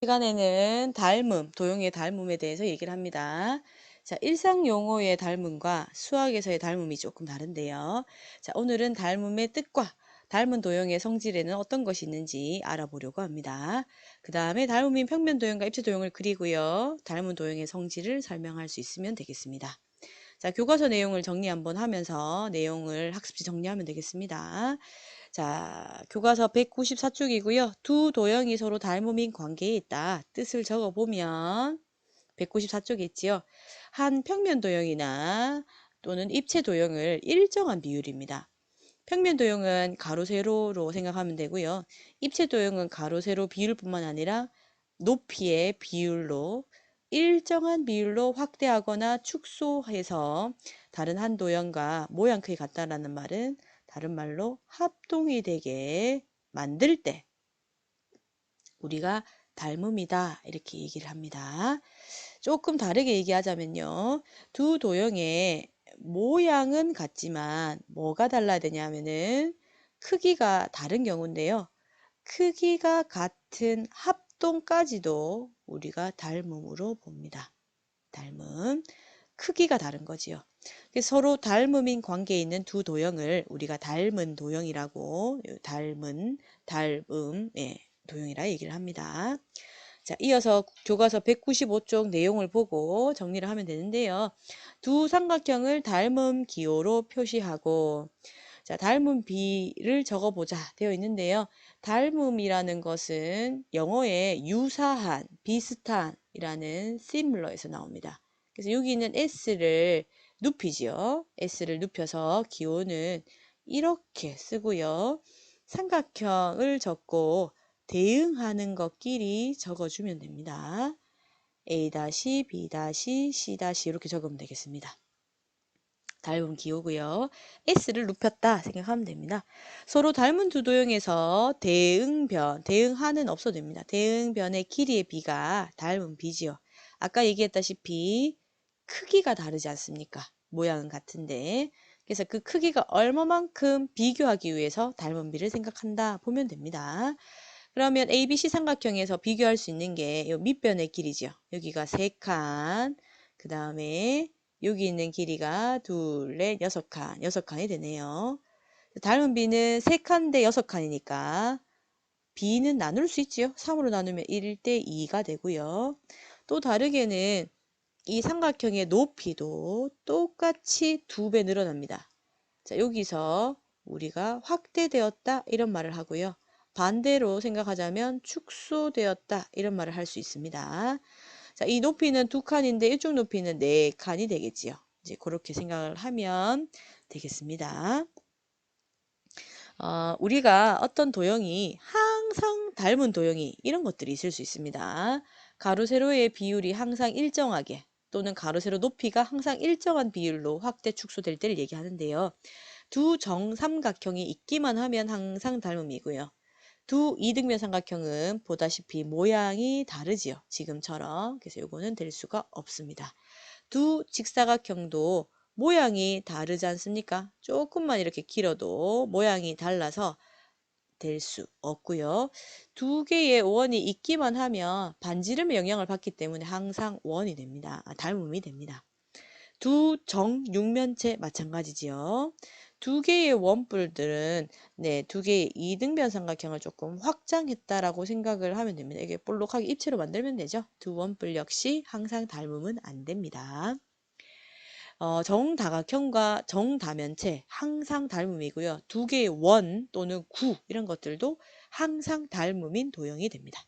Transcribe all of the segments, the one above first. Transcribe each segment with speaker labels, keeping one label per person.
Speaker 1: 시간에는 닮음, 도형의 닮음에 대해서 얘기를 합니다. 자, 일상 용어의 닮음과 수학에서의 닮음이 조금 다른데요. 자, 오늘은 닮음의 뜻과 닮은 도형의 성질에는 어떤 것이 있는지 알아보려고 합니다. 그 다음에 닮음인 평면 도형과 입체 도형을 그리고요. 닮은 도형의 성질을 설명할 수 있으면 되겠습니다. 자, 교과서 내용을 정리 한번 하면서 내용을 학습지 정리하면 되겠습니다. 자, 교과서 194쪽이고요. 두 도형이 서로 닮음인 관계에 있다. 뜻을 적어보면 194쪽에 있지요. 한 평면 도형이나 또는 입체 도형을 일정한 비율입니다. 평면 도형은 가로, 세로로 생각하면 되고요. 입체 도형은 가로, 세로 비율뿐만 아니라 높이의 비율로 일정한 비율로 확대하거나 축소해서 다른 한 도형과 모양 크기 같다라는 말은 다른 말로 합동이 되게 만들 때 우리가 닮음이다 이렇게 얘기를 합니다. 조금 다르게 얘기하자면요. 두 도형의 모양은 같지만 뭐가 달라야 되냐면은 크기가 다른 경우인데요. 크기가 같은 합동까지도 우리가 닮음으로 봅니다. 닮음. 크기가 다른 거지요. 서로 닮음인 관계에 있는 두 도형을 우리가 닮은 도형이라고 닮음, 예, 도형이라 얘기를 합니다. 자, 이어서 교과서 195쪽 내용을 보고 정리를 하면 되는데요. 두 삼각형을 닮음 기호로 표시하고 자, 닮음 비를 적어보자 되어 있는데요. 닮음이라는 것은 영어의 유사한, 비슷한이라는 similar에서 나옵니다. 그래서 여기 있는 s를 눕히지요. s를 눕혀서 기호는 이렇게 쓰고요. 삼각형을 적고 대응하는 것끼리 적어주면 됩니다. A-, B-, C- 이렇게 적으면 되겠습니다. 닮은 기호고요. S를 눕혔다 생각하면 됩니다. 서로 닮은 두 도형에서 대응하는 없어도 됩니다. 대응변의 길이의 비가 닮은 비지요. 아까 얘기했다시피 크기가 다르지 않습니까? 모양은 같은데. 그래서 그 크기가 얼마만큼 비교하기 위해서 닮은 비를 생각한다 보면 됩니다. 그러면 ABC 삼각형에서 비교할 수 있는 게 이 밑변의 길이죠. 여기가 3칸, 그 다음에 여기 있는 길이가 둘, 넷, 6칸, 6칸이 되네요. 닮은 B는 3칸 대 6칸이니까 B는 나눌 수 있지요. 3으로 나누면 1대 2가 되고요. 또 다르게는 이 삼각형의 높이도 똑같이 2배 늘어납니다. 자, 여기서 우리가 확대되었다 이런 말을 하고요. 반대로 생각하자면 축소되었다 이런 말을 할 수 있습니다. 자, 이 높이는 2칸인데 이쪽 높이는 4칸이 되겠지요. 이제 그렇게 생각을 하면 되겠습니다. 우리가 어떤 도형이 항상 닮은 도형이 이런 것들이 있을 수 있습니다. 가로, 세로의 비율이 항상 일정하게 또는 가로, 세로 높이가 항상 일정한 비율로 확대, 축소될 때를 얘기하는데요. 두 정삼각형이 있기만 하면 항상 닮음이고요. 두 이등변 삼각형은 보다시피 모양이 다르지요. 지금처럼. 그래서 요거는 될 수가 없습니다. 두 직사각형도 모양이 다르지 않습니까? 조금만 이렇게 길어도 모양이 달라서 될 수 없고요. 두 개의 원이 있기만 하면 반지름의 영향을 받기 때문에 항상 원이 됩니다. 닮음이 됩니다. 두 정육면체 마찬가지지요. 두 개의 원뿔들은 두 개의 이등변 삼각형을 조금 확장했다라고 생각을 하면 됩니다. 이게 볼록하게 입체로 만들면 되죠. 두 원뿔 역시 항상 닮으면 안 됩니다. 정다각형과 정다면체 항상 닮음이고요. 두 개의 원 또는 구 이런 것들도 항상 닮음인 도형이 됩니다.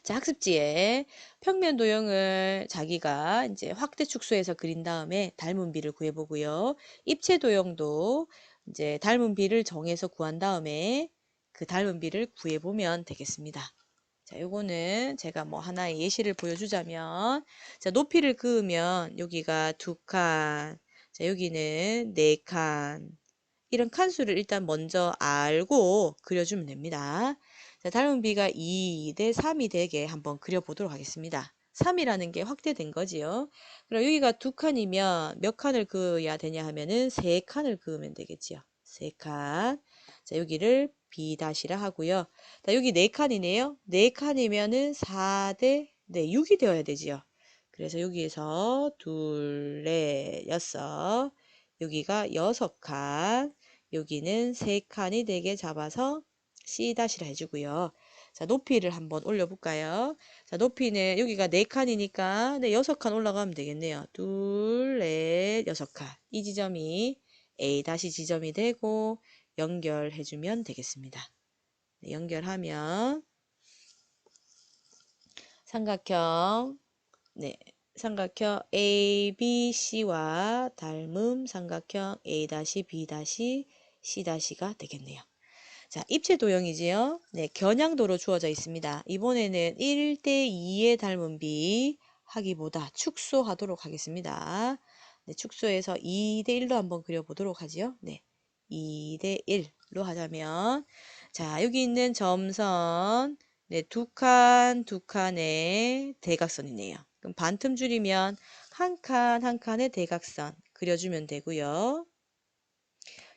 Speaker 1: 자, 학습지에 평면 도형을 자기가 이제 확대 축소해서 그린 다음에 닮은 비를 구해보고요. 입체 도형도 이제 닮은 비를 정해서 구한 다음에 그 닮은 비를 구해보면 되겠습니다. 자, 요거는 제가 뭐 하나의 예시를 보여주자면, 자, 높이를 그으면 여기가 2칸, 자, 여기는 4칸. 이런 칸수를 일단 먼저 알고 그려주면 됩니다. 자, 닮은 비가 2 대 3이 되게 한번 그려보도록 하겠습니다. 3이라는 게 확대된 거지요. 그럼 여기가 2칸이면 몇 칸을 그어야 되냐 하면은 3칸을 그으면 되겠지요. 3칸. 자, 여기를 B-라 하고요. 자, 여기 4칸이네요. 4칸이면은 4대 6이 되어야 되지요. 그래서 여기에서 둘, 넷, 여섯. 여기가 6칸. 여기는 3칸이 되게 잡아서 C-라 해주고요. 자, 높이를 한번 올려볼까요? 자, 높이는 여기가 4칸이니까 6칸 올라가면 되겠네요. 둘, 넷, 6칸. 이 지점이 A- 지점이 되고 연결해주면 되겠습니다. 네, 연결하면 삼각형, 네, 삼각형 ABC와 닮은 삼각형 A-B-C-가 되겠네요. 자, 입체 도형이지요. 네, 겨냥도로 주어져 있습니다. 이번에는 1대2의 닮은 비 하기보다 축소하도록 하겠습니다. 네, 축소해서 2대1로 한번 그려보도록 하지요. 네, 2대1로 하자면 자, 여기 있는 점선 네, 두 칸의 대각선이네요. 그럼 반틈 줄이면 한 칸, 한 칸의 대각선 그려주면 되고요.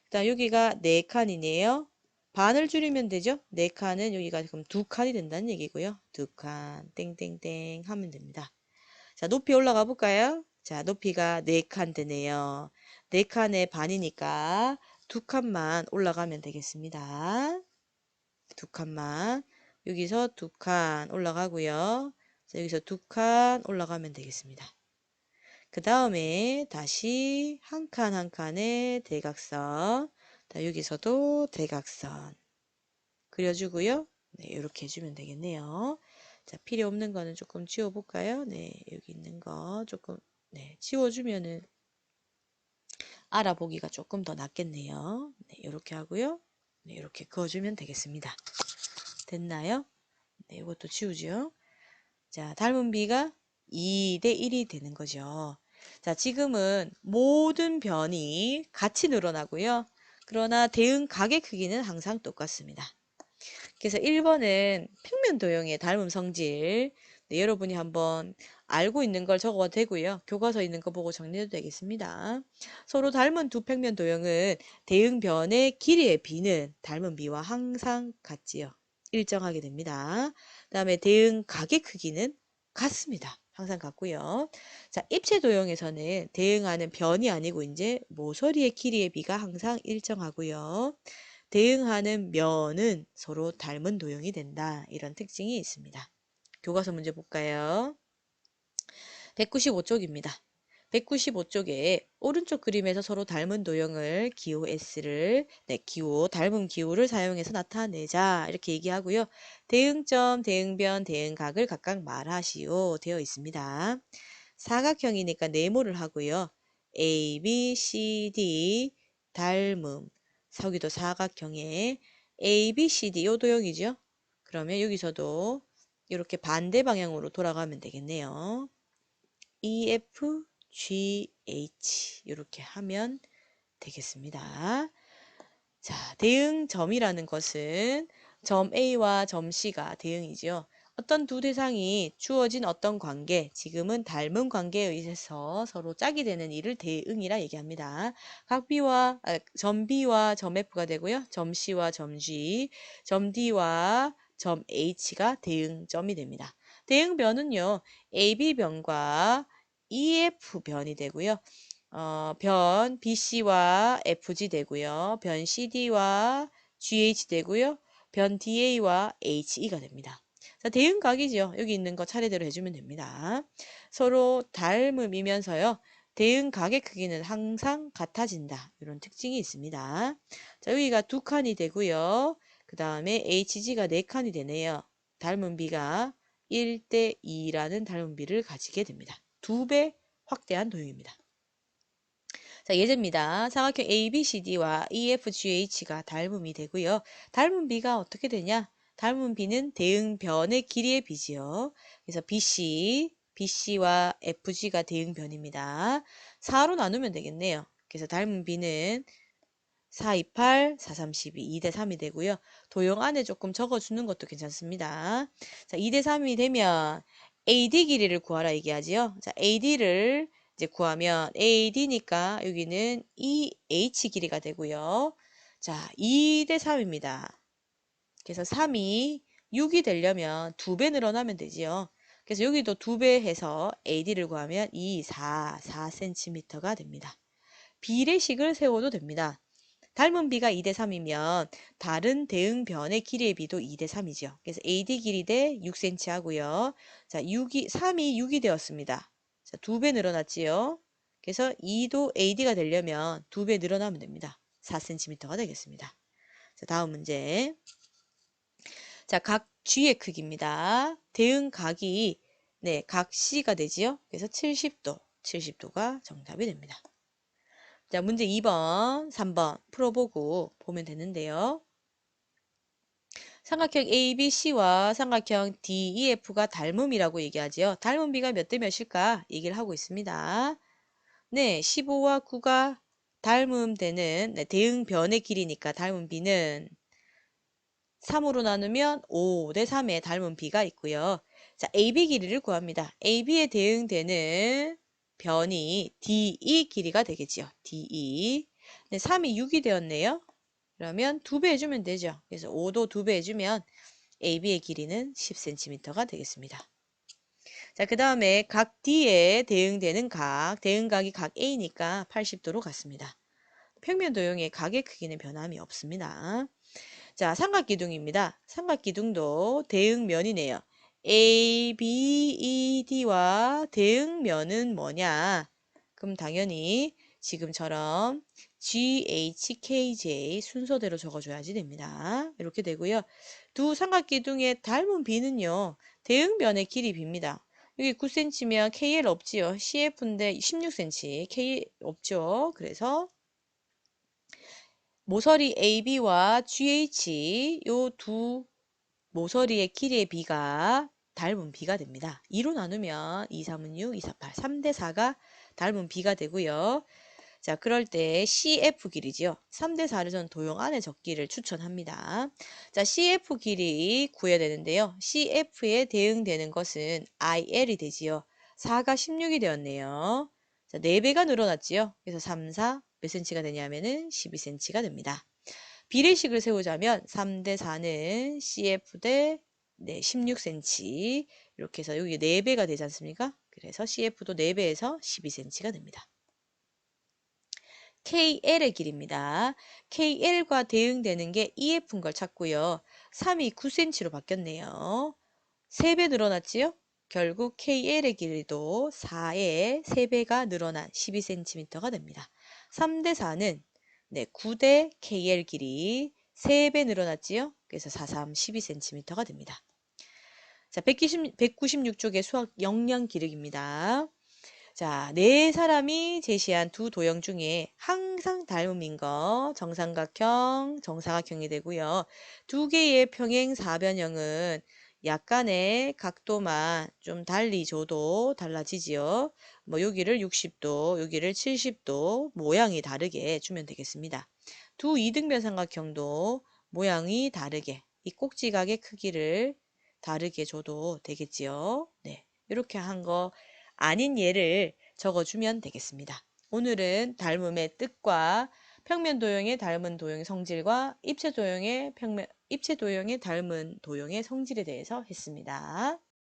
Speaker 1: 그다음 여기가 4칸이네요. 반을 줄이면 되죠. 4칸은 여기가 그럼 2칸이 된다는 얘기고요. 2칸 땡땡땡 하면 됩니다. 자, 높이 올라가 볼까요? 자, 높이가 4칸 되네요. 4칸의 반이니까 2칸만 올라가면 되겠습니다. 2칸만. 여기서 2칸 올라가고요. 자, 여기서 2칸 올라가면 되겠습니다. 그 다음에 다시 한 칸 한 칸의 대각선. 자, 여기서도 대각선 그려주고요. 네, 이렇게 해주면 되겠네요. 자, 필요 없는 거는 조금 지워볼까요? 네, 여기 있는 거 조금 네, 지워주면은 알아보기가 조금 더 낫겠네요. 네, 이렇게 하고요. 네, 이렇게 그어주면 되겠습니다. 됐나요? 네, 이것도 지우죠. 자, 닮은 비가 2대1이 되는 거죠. 자, 지금은 모든 변이 같이 늘어나고요. 그러나 대응 각의 크기는 항상 똑같습니다. 그래서 1번은 평면 도형의 닮음 성질. 네, 여러분이 한번 알고 있는 걸 적어도 되고요. 교과서에 있는 거 보고 정리해도 되겠습니다. 서로 닮은 두 평면 도형은 대응 변의 길이의 비는 닮은 비와 항상 같지요. 일정하게 됩니다. 그다음에 대응 각의 크기는 같습니다. 항상 같고요. 자, 입체 도형에서는 대응하는 변이 아니고 이제 모서리의 길이의 비가 항상 일정하고요. 대응하는 면은 서로 닮은 도형이 된다. 이런 특징이 있습니다. 교과서 문제 볼까요? 195쪽입니다. 195쪽에 오른쪽 그림에서 서로 닮은 도형을 기호 S를 기호 닮은 기호를 사용해서 나타내자 이렇게 얘기하고요. 대응점, 대응변, 대응각을 각각 말하시오 되어 있습니다. 사각형이니까 네모를 하고요. A, B, C, D 닮음 여기도 사각형에 A, B, C, D 요 도형이죠. 그러면 여기서도 이렇게 반대 방향으로 돌아가면 되겠네요. E, F, G, H 이렇게 하면 되겠습니다. 자, 대응점이라는 것은 점 A와 점 C가 대응이죠. 어떤 두 대상이 주어진 어떤 관계, 지금은 닮은 관계에 의해서 서로 짝이 되는 일을 대응이라 얘기합니다. 점 B와 점 F가 되고요. 점 C와 점 G, 점 D와 점 H가 대응점이 됩니다. 대응변은요, AB변과 EF변이 되고요. 변 BC와 FG 되고요. 변 CD와 GH 되고요. 변 DA와 HE가 됩니다. 자, 대응각이죠. 여기 있는 거 차례대로 해주면 됩니다. 서로 닮음이면서요. 대응각의 크기는 항상 같아진다. 이런 특징이 있습니다. 자, 여기가 2칸이 되고요. 그 다음에 HG가 4칸이 되네요. 닮은 비가 1대2라는 닮은 비를 가지게 됩니다. 2배 확대한 도형입니다. 자, 예제입니다. 삼각형 ABCD와 EFGH가 닮음이 되고요. 닮은 비가 어떻게 되냐? 닮은 비는 대응변의 길이의 비지요. 그래서 BC와 FG가 대응변입니다. 4로 나누면 되겠네요. 그래서 닮은 비는 4, 2, 8, 4, 3, 12, 2대 3이 되고요. 도형 안에 조금 적어주는 것도 괜찮습니다. 자, 2대 3이 되면 AD 길이를 구하라 얘기하지요. 자, AD를 이제 구하면 AD니까 여기는 EH 길이가 되고요. 자, 2대 3입니다. 그래서 3이 6이 되려면 2배 늘어나면 되지요. 그래서 여기도 2배 해서 AD를 구하면 2, 4cm가 됩니다. 비례식을 세워도 됩니다. 닮은 비가 2대 3이면 다른 대응변의 길이의 비도 2대 3이죠. 그래서 AD 길이 대 6cm 하고요. 자, 3이 6이 되었습니다. 자, 2배 늘어났지요. 그래서 2도 AD가 되려면 2배 늘어나면 됩니다. 4cm가 되겠습니다. 자, 다음 문제. 자, 각 G의 크기입니다. 대응각이 각 C가 되지요. 그래서 70도가 정답이 됩니다. 자, 문제 2번, 3번 풀어보고 보면 되는데요. 삼각형 ABC와 삼각형 DEF가 닮음이라고 얘기하지요. 닮은 비가 몇 대 몇일까 얘기를 하고 있습니다. 네, 15와 9가 닮음 되는 대응변의 길이니까 닮은 비는 3으로 나누면 5대 3의 닮은 비가 있고요. 자, AB 길이를 구합니다. AB에 대응되는 변이 DE 길이가 되겠지요. DE. 네, 3이 6이 되었네요. 그러면 2배 해주면 되죠. 그래서 5도 2배 해주면 AB의 길이는 10cm가 되겠습니다. 자, 그 다음에 각 D에 대응되는 대응각이 각 A니까 80도로 갔습니다. 평면 도형의 각의 크기는 변함이 없습니다. 자, 삼각기둥입니다. 삼각기둥도 대응면이네요. A, B, E, D와 대응면은 뭐냐? 그럼 당연히 지금처럼 G, H, K, J 순서대로 적어줘야지 됩니다. 이렇게 되고요. 두 삼각기둥의 닮은 비는요. 대응면의 길이 비입니다. 여기 9cm면 KL 없지요. CF인데 16cm, K 없죠. 그래서 모서리 AB와 GH 요 두 모서리의 길이의 비가 닮은 비가 됩니다. 2로 나누면 2, 3은 6, 2, 4, 8, 3대 4가 닮은 비가 되고요. 자, 그럴 때 CF 길이지요. 3대 4를 저는 도형 안에 적기를 추천합니다. 자, CF 길이 구해야 되는데요. CF에 대응되는 것은 IL이 되지요. 4가 16이 되었네요. 자, 4배가 늘어났지요. 그래서 3, 4 몇 cm가 되냐면은 12cm가 됩니다. 비례식을 세우자면 3대 4는 CF 대 16cm 이렇게 해서 여기 4배가 되지 않습니까? 그래서 CF도 4배에서 12cm가 됩니다. KL의 길입니다. KL과 대응되는 게 EF인 걸 찾고요. 3이 9cm로 바뀌었네요. 3배 늘어났지요? 결국 KL의 길이도 4에 3배가 늘어난 12cm가 됩니다. 3대 4는 9대 KL 길이 3배 늘어났지요? 그래서 4, 3, 12cm가 됩니다. 자, 196쪽의 수학 역량 기록입니다. 자, 4사람이 제시한 두 도형 중에 항상 닮음인 거 정삼각형, 정사각형이 되고요. 2개의 평행 사변형은 약간의 각도만 좀 달리 줘도 달라지지요. 뭐 여기를 60도, 여기를 70도 모양이 다르게 주면 되겠습니다. 두 이등변 삼각형도 모양이 다르게 이 꼭지각의 크기를 다르게 줘도 되겠지요. 네, 이렇게 한 거 아닌 예를 적어주면 되겠습니다. 오늘은 닮음의 뜻과 평면 도형의 닮은 도형의 성질과 입체 도형의 닮은 도형의 성질에 대해서 했습니다.